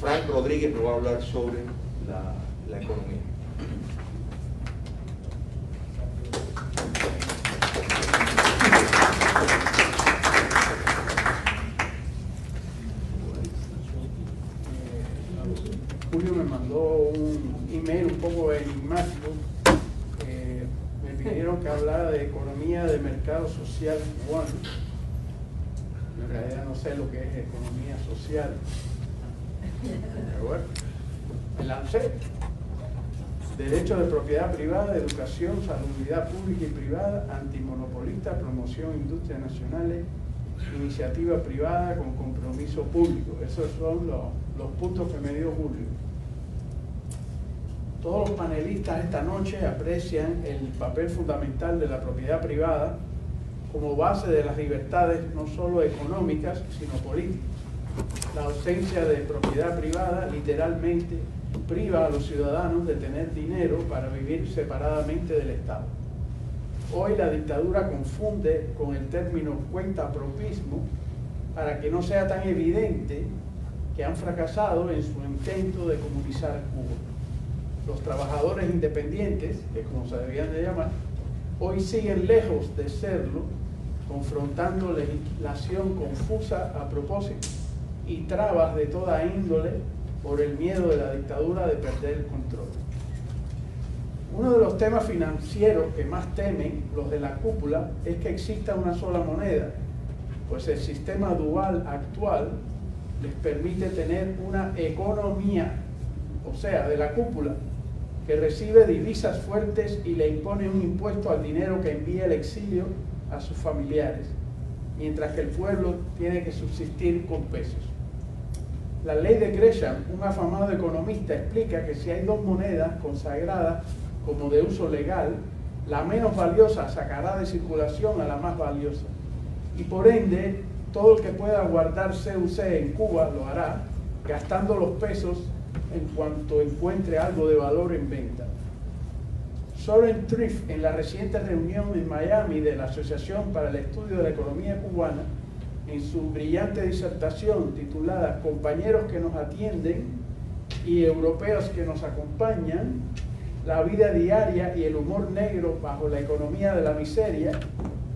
Frank Rodríguez nos va a hablar sobre la economía. Julio me mandó un email un poco enigmático. Me pidieron que hablara de economía de mercado social cubano. En realidad no sé lo que es economía social. Pero bueno, me lancé. Derecho de propiedad privada, educación, salubridad pública y privada, antimonopolista, promoción de industrias nacionales, iniciativa privada con compromiso público. Esos son los puntos que me dio Julio. Todos los panelistas esta noche aprecian el papel fundamental de la propiedad privada como base de las libertades no solo económicas, sino políticas. La ausencia de propiedad privada literalmente priva a los ciudadanos de tener dinero para vivir separadamente del Estado. Hoy la dictadura confunde con el término cuentapropismo para que no sea tan evidente que han fracasado en su intento de comunizar Cuba. Los trabajadores independientes, que es como se debían de llamar, hoy siguen lejos de serlo, confrontando legislación confusa a propósito y trabas de toda índole por el miedo de la dictadura de perder el control. Uno de los temas financieros que más temen los de la cúpula es que exista una sola moneda, pues el sistema dual actual les permite tener una economía, o sea, de la cúpula, que recibe divisas fuertes y le impone un impuesto al dinero que envía el exilio a sus familiares, mientras que el pueblo tiene que subsistir con pesos. La ley de Gresham, un afamado economista, explica que si hay dos monedas consagradas como de uso legal, la menos valiosa sacará de circulación a la más valiosa. Y por ende, todo el que pueda guardar CUC en Cuba lo hará, gastando los pesos en cuanto encuentre algo de valor en venta. Soren Triff, en la reciente reunión en Miami de la Asociación para el Estudio de la Economía Cubana, en su brillante disertación titulada Compañeros que nos atienden y europeos que nos acompañan, la vida diaria y el humor negro bajo la economía de la miseria,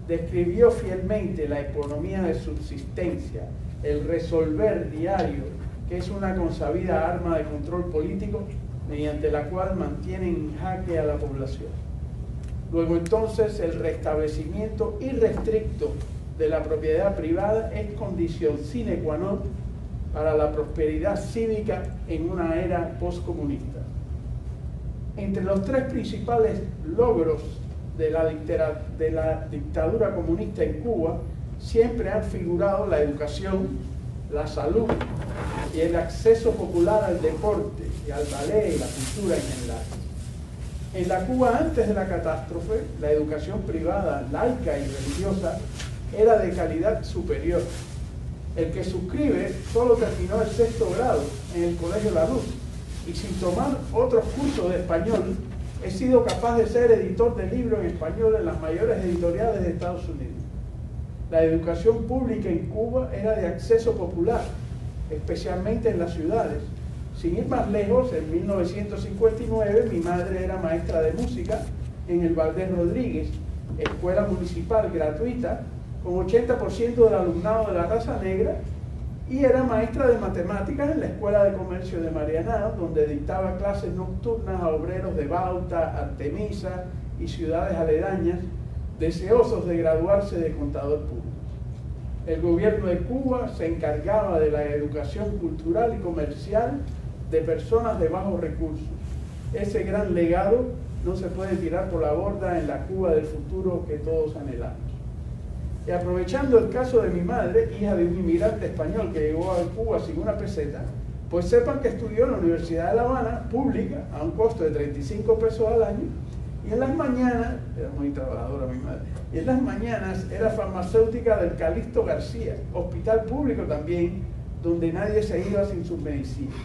describió fielmente la economía de subsistencia, el resolver diario, que es una consabida arma de control político mediante la cual mantienen en jaque a la población. Luego entonces el restablecimiento irrestricto de la propiedad privada es condición sine qua non para la prosperidad cívica en una era postcomunista. Entre los tres principales logros de la dictadura comunista en Cuba siempre han figurado la educación, la salud y el acceso popular al deporte y al ballet y la cultura en general. En la Cuba antes de la catástrofe, la educación privada, laica y religiosa era de calidad superior. El que suscribe solo terminó el 6º grado en el Colegio La Luz y sin tomar otros cursos de español, he sido capaz de ser editor de libros en español en las mayores editoriales de Estados Unidos. La educación pública en Cuba era de acceso popular, especialmente en las ciudades. Sin ir más lejos, en 1959 mi madre era maestra de música en el Valdés Rodríguez, escuela municipal gratuita, con 80% del alumnado de la raza negra, y era maestra de matemáticas en la Escuela de Comercio de Marianao, donde dictaba clases nocturnas a obreros de Bauta, Artemisa y ciudades aledañas, deseosos de graduarse de contador público. El gobierno de Cuba se encargaba de la educación cultural y comercial de personas de bajos recursos. Ese gran legado no se puede tirar por la borda en la Cuba del futuro que todos anhelamos. Y aprovechando el caso de mi madre, hija de un inmigrante español que llegó a Cuba sin una peseta, pues sepan que estudió en la Universidad de La Habana, pública, a un costo de 35 pesos al año, y en las mañanas, era muy trabajadora mi madre, y en las mañanas era farmacéutica del Calixto García, hospital público también, donde nadie se iba sin sus medicinas.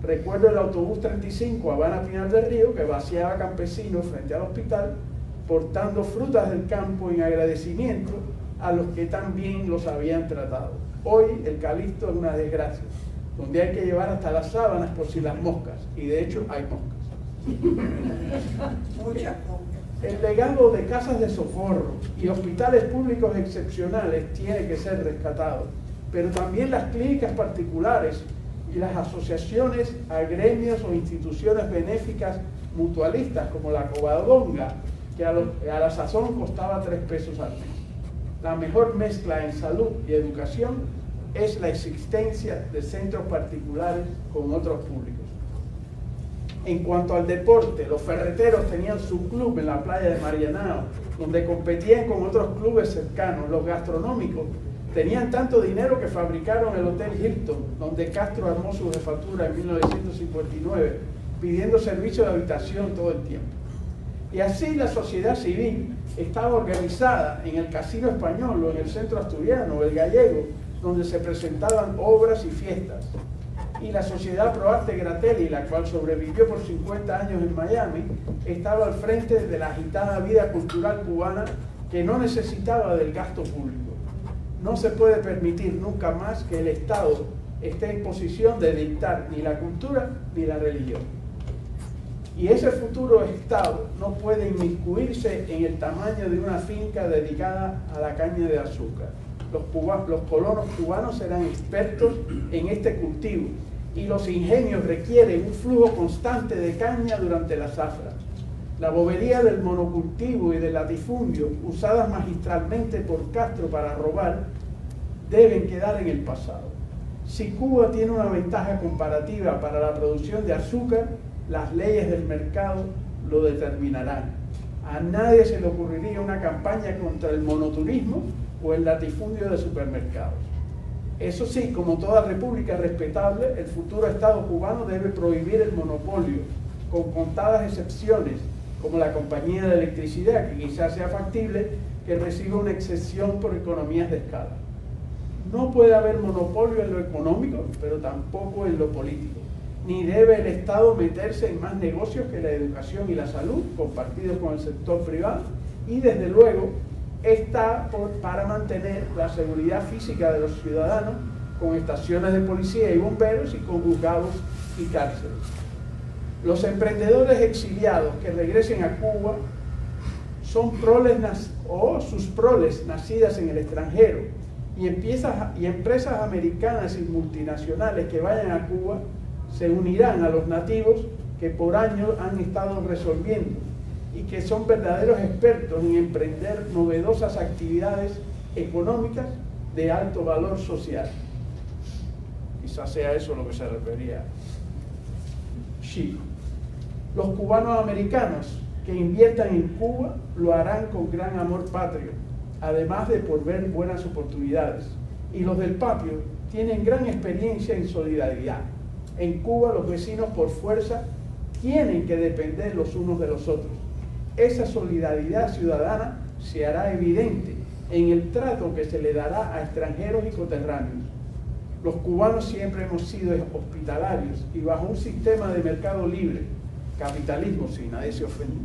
Recuerdo el autobús 35 Habana Pinar del Río, que vaciaba campesinos frente al hospital, portando frutas del campo en agradecimiento a los que tan bien los habían tratado. Hoy el Calixto es una desgracia, donde hay que llevar hasta las sábanas por si las moscas, y de hecho hay moscas. Muchas moscas. El legado de casas de socorro y hospitales públicos excepcionales tiene que ser rescatado, pero también las clínicas particulares y las asociaciones a gremios o instituciones benéficas mutualistas como la Covadonga, que a la sazón costaba 3 pesos al mes. La mejor mezcla en salud y educación es la existencia de centros particulares con otros públicos. En cuanto al deporte, los ferreteros tenían su club en la playa de Marianao, donde competían con otros clubes cercanos. Los gastronómicos tenían tanto dinero que fabricaron el Hotel Hilton, donde Castro armó su jefatura en 1959, pidiendo servicio de habitación todo el tiempo. Y así la sociedad civil estaba organizada en el Casino Español o en el Centro Asturiano o el Gallego, donde se presentaban obras y fiestas. Y la Sociedad Pro Arte Gratelli, la cual sobrevivió por 50 años en Miami, estaba al frente de la agitada vida cultural cubana que no necesitaba del gasto público. No se puede permitir nunca más que el Estado esté en posición de dictar ni la cultura ni la religión. Y ese futuro Estado no puede inmiscuirse en el tamaño de una finca dedicada a la caña de azúcar. Los colonos cubanos serán expertos en este cultivo y los ingenios requieren un flujo constante de caña durante la zafra. La bobería del monocultivo y del latifundio, usadas magistralmente por Castro para robar, deben quedar en el pasado. Si Cuba tiene una ventaja comparativa para la producción de azúcar, las leyes del mercado lo determinarán. A nadie se le ocurriría una campaña contra el monoturismo o el latifundio de supermercados. Eso sí, como toda república respetable, el futuro Estado cubano debe prohibir el monopolio, con contadas excepciones, como la compañía de electricidad, que quizás sea factible que reciba una excepción por economías de escala. No puede haber monopolio en lo económico, pero tampoco en lo político. Ni debe el Estado meterse en más negocios que la educación y la salud, compartidos con el sector privado, y desde luego está para mantener la seguridad física de los ciudadanos con estaciones de policía y bomberos y con juzgados y cárceles. Los emprendedores exiliados que regresen a Cuba son proles o sus proles nacidas en el extranjero y empresas americanas y multinacionales que vayan a Cuba se unirán a los nativos que por años han estado resolviendo y que son verdaderos expertos en emprender novedosas actividades económicas de alto valor social. Quizás sea eso lo que se refería Chico. Los cubanos americanos que inviertan en Cuba lo harán con gran amor patrio, además de por ver buenas oportunidades. Y los del patio tienen gran experiencia en solidaridad. En Cuba los vecinos por fuerza tienen que depender los unos de los otros. Esa solidaridad ciudadana se hará evidente en el trato que se le dará a extranjeros y coterráneos. Los cubanos siempre hemos sido hospitalarios y bajo un sistema de mercado libre, capitalismo, si nadie se ofende.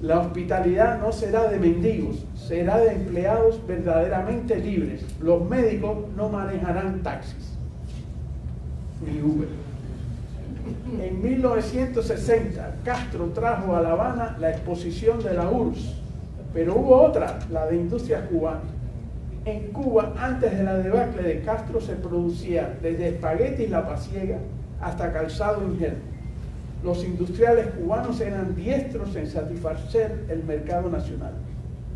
La hospitalidad no será de mendigos, será de empleados verdaderamente libres. Los médicos no manejarán taxis ni Uber. En 1960, Castro trajo a La Habana la exposición de la URSS, pero hubo otra, la de industrias cubanas. En Cuba, antes de la debacle de Castro, se producía desde espaguetis la pasiega hasta calzado injerto. Los industriales cubanos eran diestros en satisfacer el mercado nacional.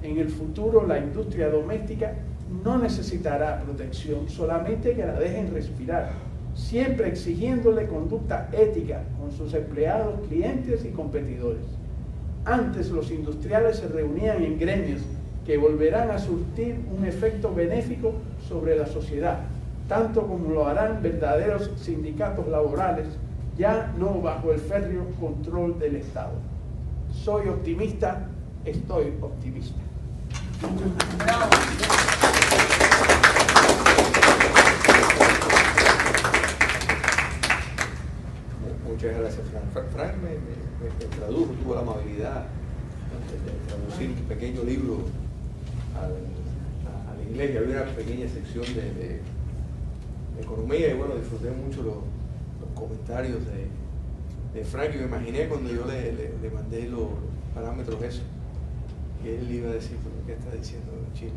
En el futuro, la industria doméstica no necesitará protección, solamente que la dejen respirar, siempre exigiéndole conducta ética con sus empleados, clientes y competidores. Antes los industriales se reunían en gremios que volverán a surtir un efecto benéfico sobre la sociedad, tanto como lo harán verdaderos sindicatos laborales, ya no bajo el férreo control del Estado. Soy optimista, estoy optimista. Muchas gracias, Frank. Frank me tradujo, tuvo la amabilidad de traducir un pequeño libro al inglés, y había una pequeña sección economía, y bueno, disfruté mucho los comentarios de Frank, y me imaginé cuando yo le mandé los parámetros esos, que él iba a decir, ¿qué está diciendo Chile?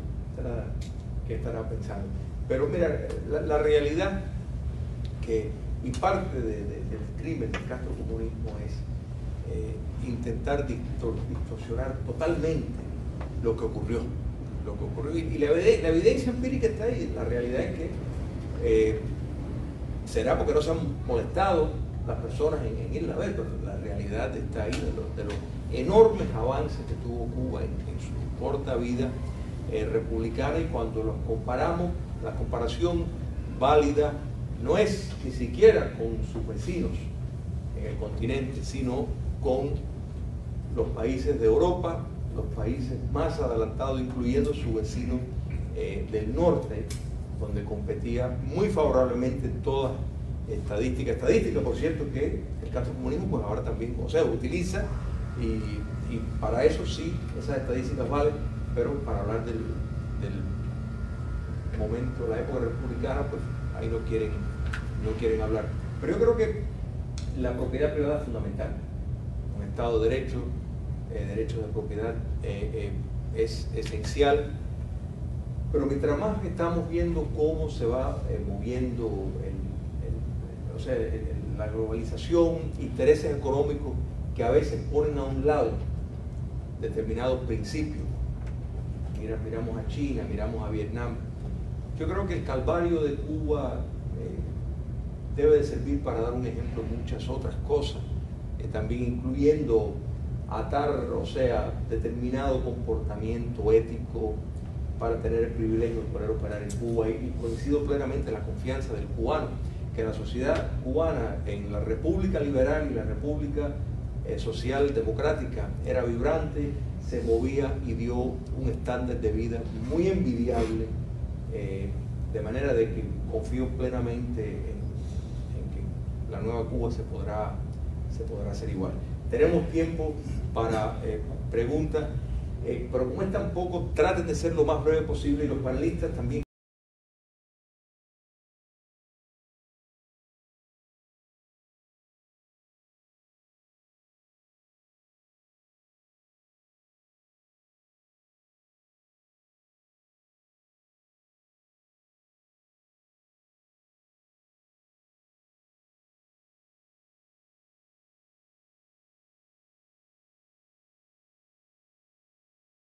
¿Qué estará pensando? Pero mira, la realidad y parte del crimen del castrocomunismo es intentar distorsionar totalmente lo que ocurrió. Y la evidencia empírica está ahí. La realidad es que será porque no se han molestado las personas en ir a ver, pero la realidad está ahí de los enormes avances que tuvo Cuba en su corta vida republicana, y cuando los comparamos, la comparación válida no es ni siquiera con sus vecinos en el continente, sino con los países de Europa, los países más adelantados, incluyendo su vecino del norte, donde competía muy favorablemente todas estadísticas, por cierto, que el castrocomunismo pues ahora también, o sea, utiliza, y para eso sí, esas estadísticas valen, pero para hablar del momento, la época republicana, pues ahí no quieren hablar. Pero yo creo que la propiedad privada es fundamental. Un Estado de Derecho, derechos de propiedad es esencial, pero mientras más estamos viendo cómo se va moviendo la globalización, intereses económicos que a veces ponen a un lado determinados principios. Miramos a China, miramos a Vietnam. Yo creo que el calvario de Cuba debe de servir para dar un ejemplo de muchas otras cosas, también incluyendo atar, determinado comportamiento ético para tener el privilegio de poder operar en Cuba, y coincido plenamente en la confianza del cubano, que la sociedad cubana en la República Liberal y la República Social Democrática era vibrante, se movía y dio un estándar de vida muy envidiable, de manera de que confío plenamente en que la nueva Cuba se podrá hacer igual. Tenemos tiempo para preguntas, pero como es tan poco, traten de ser lo más breve posible, y los panelistas también.